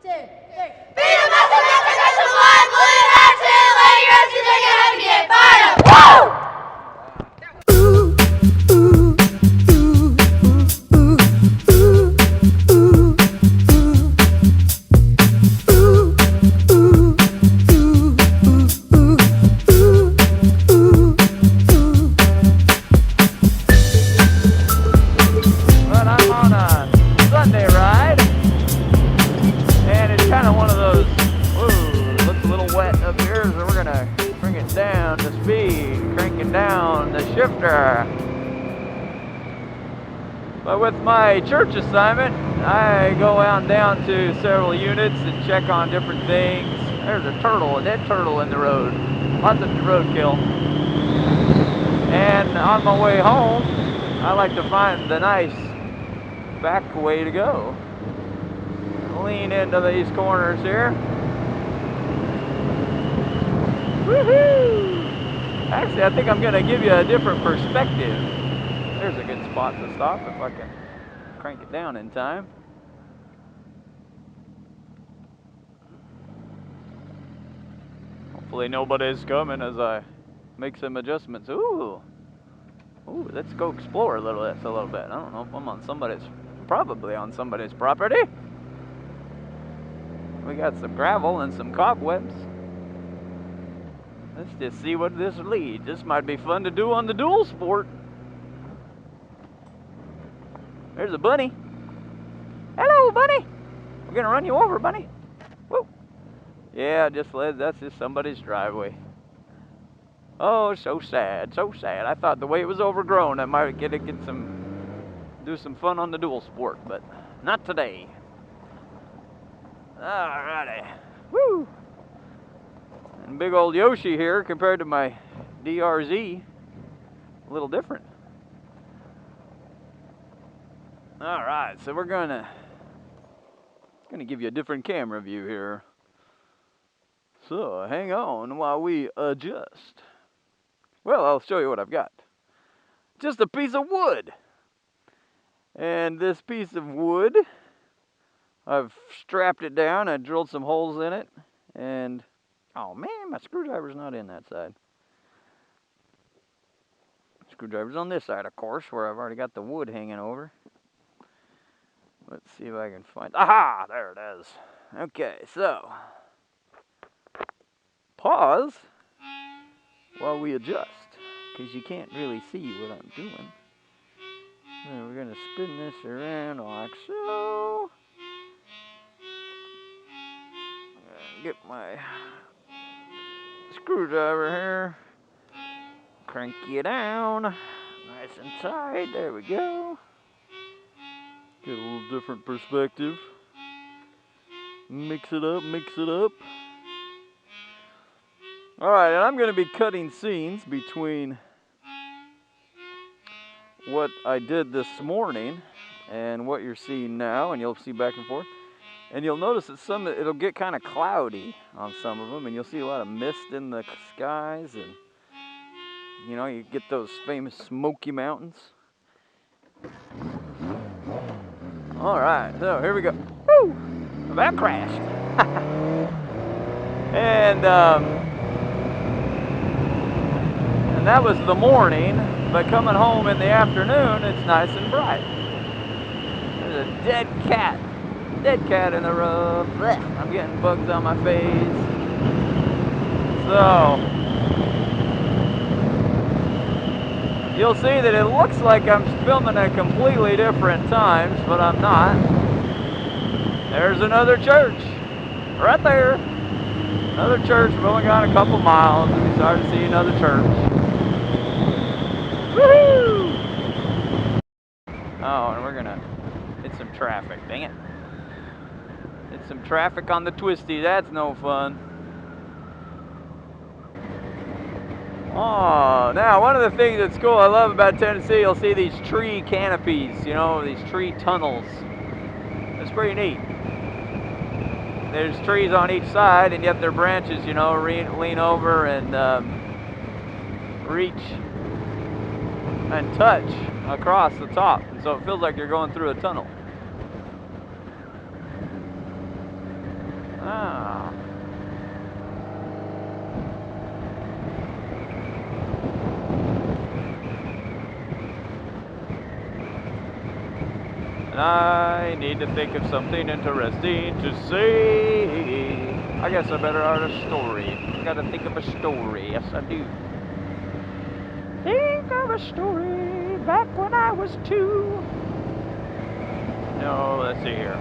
2, 3. Freedom muscle, protection, one, blue, action, lady, rescue, take a heavy get fired up. Woo! But with my church assignment, I go out and down to several units and check on different things. There's a turtle, a dead turtle in the road. Lots of roadkill. And on my way home, I like to find the nice back way to go. Lean into these corners here. Woohoo! Actually, I think I'm going to give you a different perspective. There's a good spot to stop if I can crank it down in time. Hopefully nobody's coming as I make some adjustments. Ooh, let's go explore a little bit. I don't know if I'm on somebody's, probably on somebody's property. We got some gravel and some cobwebs. Let's just see what this leads. This might be fun to do on the dual sport. There's a bunny. Hello, bunny. We're gonna run you over, bunny. Whoa. Yeah, that's just somebody's driveway. Oh, so sad, so sad. I thought the way it was overgrown, I might do some fun on the dual sport, but not today. Alrighty. Woo. And big old Yoshi here compared to my DRZ, a little different. All right, so we're gonna give you a different camera view here. So hang on while we adjust. Well, I'll show you what I've got. Just a piece of wood. And this piece of wood, I've strapped it down. I drilled some holes in it. And, oh man, my screwdriver's not in that side. Screwdriver's on this side, of course, where I've already got the wood hanging over. Let's see if I can find... Aha! There it is. Okay, so... Pause while we adjust, because you can't really see what I'm doing. Then we're going to spin this around like so. Get my screwdriver here. Crank you down. Nice and tight. There we go. Get a little different perspective. Mix it up, mix it up. Alright, and I'm going to be cutting scenes between what I did this morning and what you're seeing now, and you'll see back and forth. And you'll notice that it'll get kind of cloudy on some of them, and you'll see a lot of mist in the skies, and you know, you get those famous Smoky Mountains. Alright, so here we go. Woo! That crashed. And that was the morning, but coming home in the afternoon, it's nice and bright. There's a dead cat in the road. Blech, I'm getting bugs on my face. So, you'll see that it looks like I'm filming at completely different times, but I'm not. There's another church, right there. Another church, we've only gone a couple miles, and we started to see another church. Woohoo! Oh, and we're gonna hit some traffic, dang it. Hit some traffic on the twisty, that's no fun. Oh, now one of the things that's cool I love about Tennessee, you'll see these tree canopies, you know, these tree tunnels. It's pretty neat. There's trees on each side, and yet their branches, you know, lean over and reach and touch across the top, and so it feels like you're going through a tunnel. I need to think of something interesting to say. I guess I better write a story. I gotta think of a story. Yes, I do. Think of a story back when I was 2. No, let's see here.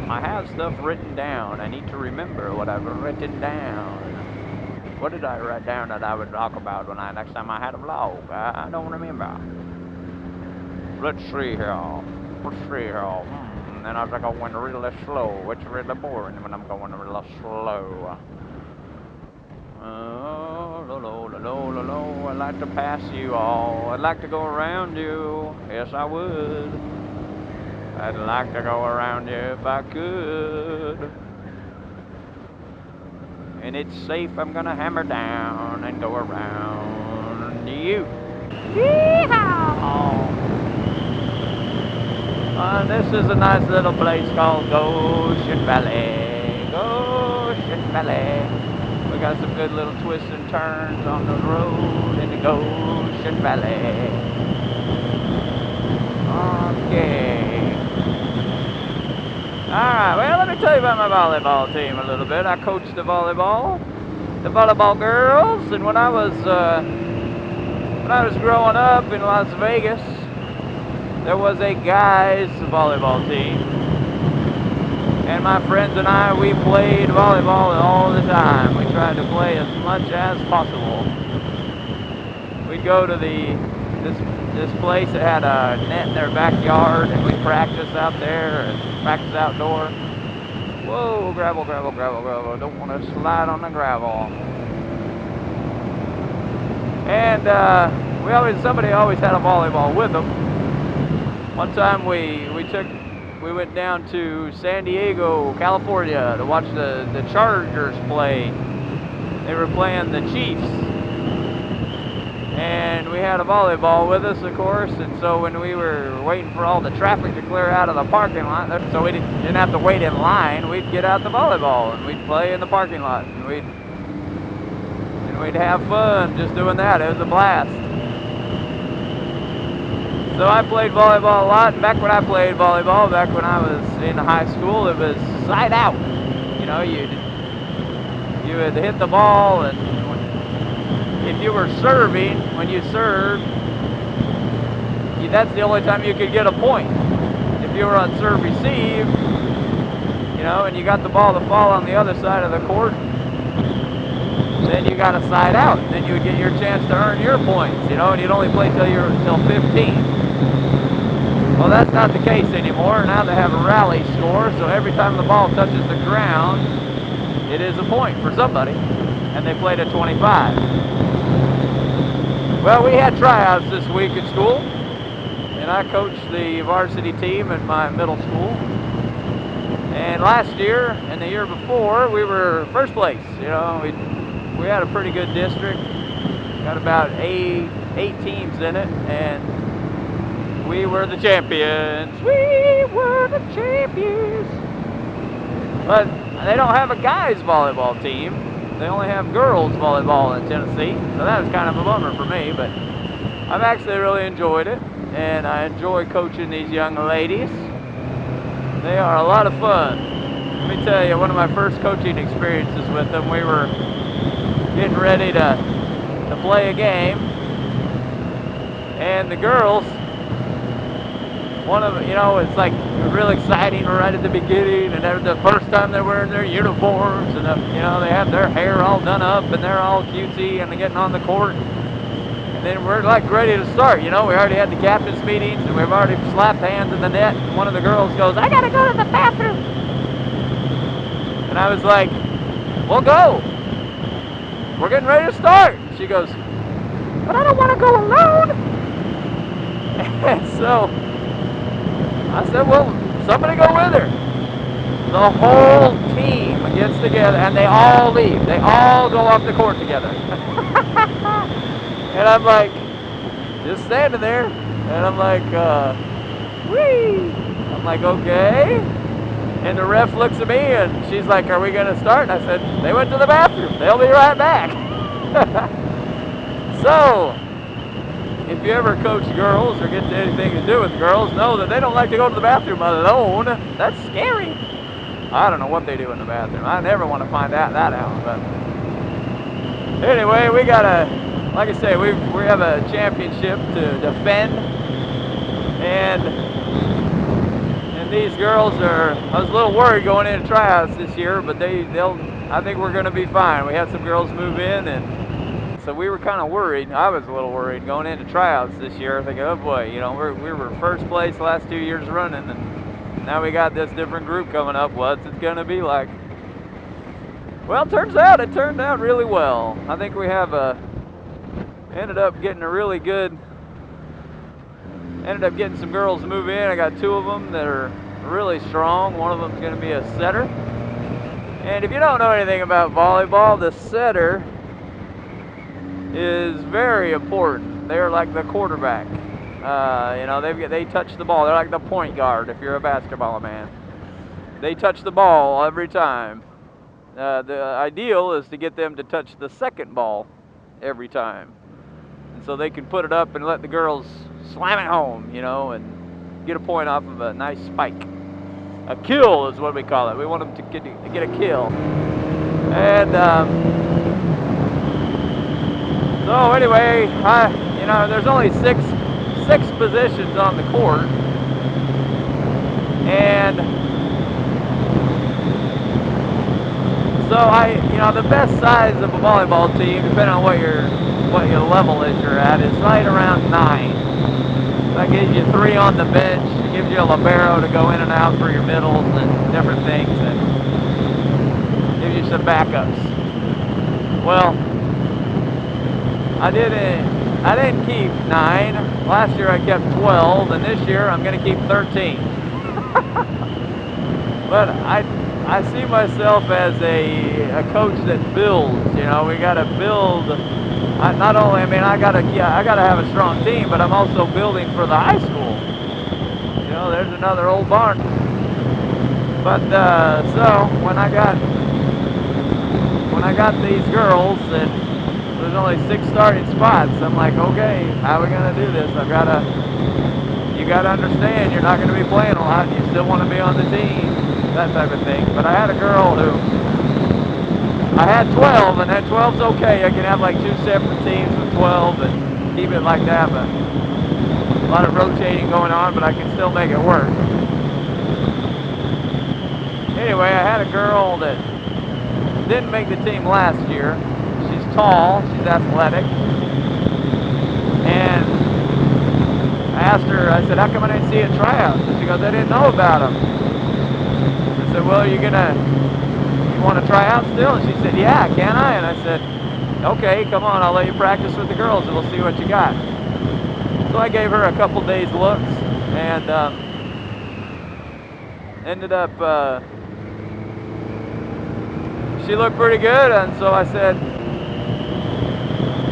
I have stuff written down. I need to remember what I've written down. What did I write down that I would talk about when next time I had a vlog? I don't remember. Let's see here. And I was going really slow. It's really boring when I'm going really slow. I'd like to pass you all. I'd like to go around you. Yes, I would. I'd like to go around you if I could. And it's safe, I'm gonna hammer down and go around you. Yeehaw! This is a nice little place called Goshen Valley. Goshen Valley. We got some good little twists and turns on the road in the Goshen Valley. Okay. Alright, well, let me tell you about my volleyball team a little bit. I coached the volleyball girls, and when I was growing up in Las Vegas, there was a guys volleyball team, and my friends and I, we played volleyball all the time. We tried to play as much as possible. We'd go to this place that had a net in their backyard, and we'd practice out there and practice outdoor. Whoa, gravel. Don't want to slide on the gravel. And somebody always had a volleyball with them. One time we went down to San Diego, California to watch the Chargers play. They were playing the Chiefs. And we had a volleyball with us, of course, and so when we were waiting for all the traffic to clear out of the parking lot, so we didn't have to wait in line, we'd get out the volleyball and we'd play in the parking lot, and we'd have fun just doing that. It was a blast. So I played volleyball a lot, and back when I played volleyball, back when I was in high school, it was side out. You know, you would hit the ball, and if you were serving, when you served, that's the only time you could get a point. If you were on serve receive, you know, and you got the ball to fall on the other side of the court, then you got a side out. Then you would get your chance to earn your points, you know, and you'd only play till 15. Well, that's not the case anymore. Now they have a rally score, so every time the ball touches the ground, it is a point for somebody, and they play to 25. Well, we had tryouts this week at school, and I coached the varsity team at my middle school. And last year and the year before, we were first place. You know, we had a pretty good district. Got about eight teams in it, and we were the champions. We were the champions. But they don't have a guys volleyball team. They only have girls volleyball in Tennessee, so that was kind of a bummer for me, but I've actually really enjoyed it, and I enjoy coaching these young ladies. They are a lot of fun. Let me tell you, one of my first coaching experiences with them, we were getting ready to play a game, and the girls, it's like real exciting right at the beginning, and they're the first time they're wearing their uniforms, and they have their hair all done up, and they're all cutesy, and they're getting on the court, and then we're like ready to start. You know, we already had the captain's meetings, and we've already slapped hands in the net, and one of the girls goes, "I gotta go to the bathroom," and I was like, "Well, go. We're getting ready to start." She goes, "But I don't want to go alone." And so I said, "Well, somebody go with her." The whole team gets together, and they all leave. They all go off the court together. And I'm like, just standing there, and I'm like, whee! I'm like, okay. And the ref looks at me, and she's like, "Are we going to start?" And I said, "They went to the bathroom. They'll be right back." So, if you ever coach girls or get anything to do with girls, know that they don't like to go to the bathroom alone. That's scary. I don't know what they do in the bathroom. I never want to find that out. But anyway, we got like I say, we have a championship to defend, and these girls are. I was a little worried going into tryouts this year, but they'll. I think we're going to be fine. We had some girls move in, and so we were kind of worried. I was a little worried going into tryouts this year, thinking, oh boy, you know, we were first place the last 2 years running, and now we got this different group coming up. What's it going to be like? Well, it turned out really well. I think we have ended up getting some girls to move in. I got 2 of them that are really strong. One of them is going to be a setter. And if you don't know anything about volleyball, the setter is very important. They're like the quarterback. You know, they touch the ball. They're like the point guard if you're a basketball man. They touch the ball every time. The ideal is to get them to touch the second ball every time. And so they can put it up and let the girls slam it home, you know, and get a point off of a nice spike. A kill is what we call it. We want them to get a kill. And so anyway, you know, there's only six positions on the court, and so you know, the best size of a volleyball team, depending on what your level is you're at, is right around 9. That gives you 3 on the bench. It gives you a libero to go in and out for your middles and different things, and gives you some backups. Well, I didn't keep 9. Last year I kept 12, and this year I'm going to keep 13. But I see myself as a coach that builds. You know, we got to build. Not only, I mean, I gotta have a strong team, but I'm also building for the high school. You know, there's another old barn. But so when I got these girls, and there's only 6 starting spots, I'm like, okay, how are we gonna do this? You gotta understand, you're not gonna be playing a lot. You still want to be on the team, that type of thing. But I had a girl who. I had 12, and that 12's okay. I can have like 2 separate teams with 12 and keep it like that, but a lot of rotating going on, but I can still make it work. Anyway, I had a girl that didn't make the team last year. She's tall, she's athletic, and I asked her, I said, how come I didn't see a tryout? And she goes, I didn't know about them. I said, well, you want to try out still? And she said, yeah, can I? And I said, okay, come on, I'll let you practice with the girls and we'll see what you got. So I gave her a couple days looks, and ended up, she looked pretty good, and so I said,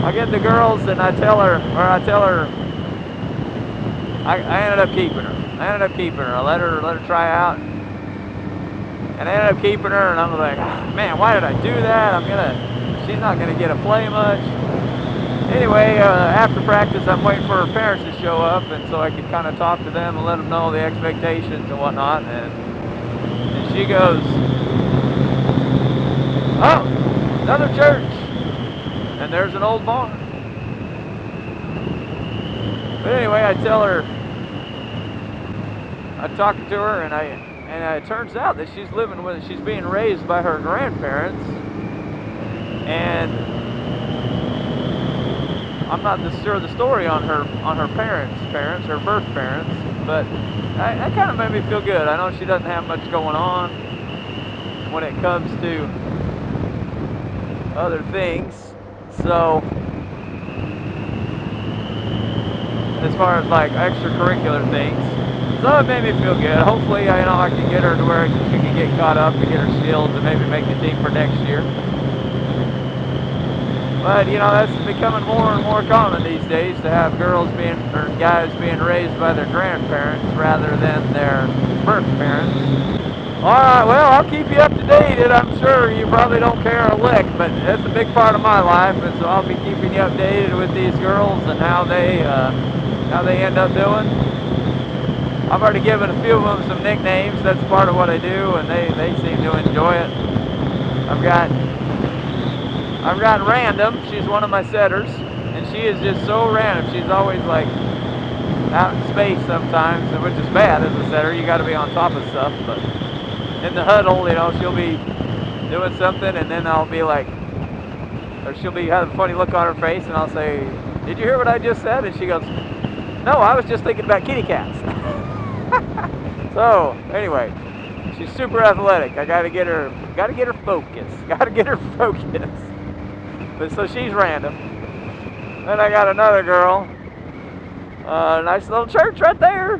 I'll get the girls, and I tell her, I ended up keeping her. I let her try out. And I ended up keeping her, and I'm like, man, why did I do that? She's not gonna get to play much. Anyway, after practice, I'm waiting for her parents to show up, and so I could kind of talk to them and let them know the expectations and whatnot. And she goes, oh, another church, and there's an old barn. But anyway, I tell her, I talked to her, and it turns out that she's being raised by her grandparents, and I'm not sure the story on her parents, her birth parents, but that kind of made me feel good. I know she doesn't have much going on when it comes to other things, so as far as like extracurricular things. So it made me feel good. Hopefully, I can get her to where she can get caught up and get her skills and maybe make the team for next year. But, that's becoming more and more common these days to have guys being raised by their grandparents rather than their birth parents. Alright, well, I'll keep you up to date, and I'm sure you probably don't care a lick, but that's a big part of my life, and so I'll be keeping you updated with these girls and how they end up doing. I've already given a few of them some nicknames. That's part of what I do, and they seem to enjoy it. I've got Random. She's one of my setters, and she is just so random. She's always like out in space sometimes, which is bad as a setter. You got to be on top of stuff, but in the huddle, you know, she'll be doing something, and then I'll be like, or she'll be having a funny look on her face, and I'll say, "Did you hear what I just said?" And she goes, "No, I was just thinking about kitty cats." So anyway, she's super athletic. I gotta get her focused. Gotta get her focused. But so she's random. Then I got another girl. Nice little church right there.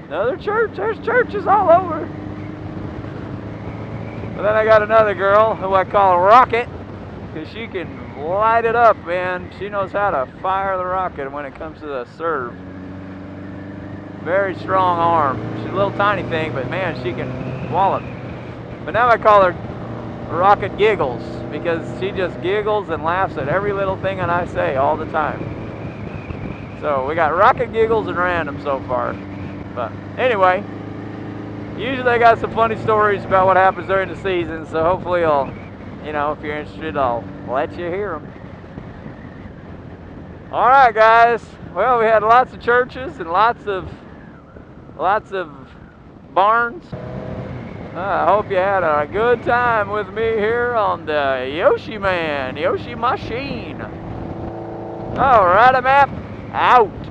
Another church. There's churches all over. But then I got another girl who I call Rocket, because she can light it up, man. She knows how to fire the rocket when it comes to the serve. Very strong arm. She's a little tiny thing, but man, she can wallop. But now I call her Rocket Giggles, because she just giggles and laughs at every little thing that I say all the time. So we got Rocket, Giggles, and Random so far. But anyway, usually I got some funny stories about what happens during the season, so hopefully I'll, you know, if you're interested, I'll let you hear them. All right, guys. Well, we had lots of churches and lots of barns. I hope you had a good time with me here on the Yoshi Machine. All right, AMAP, out.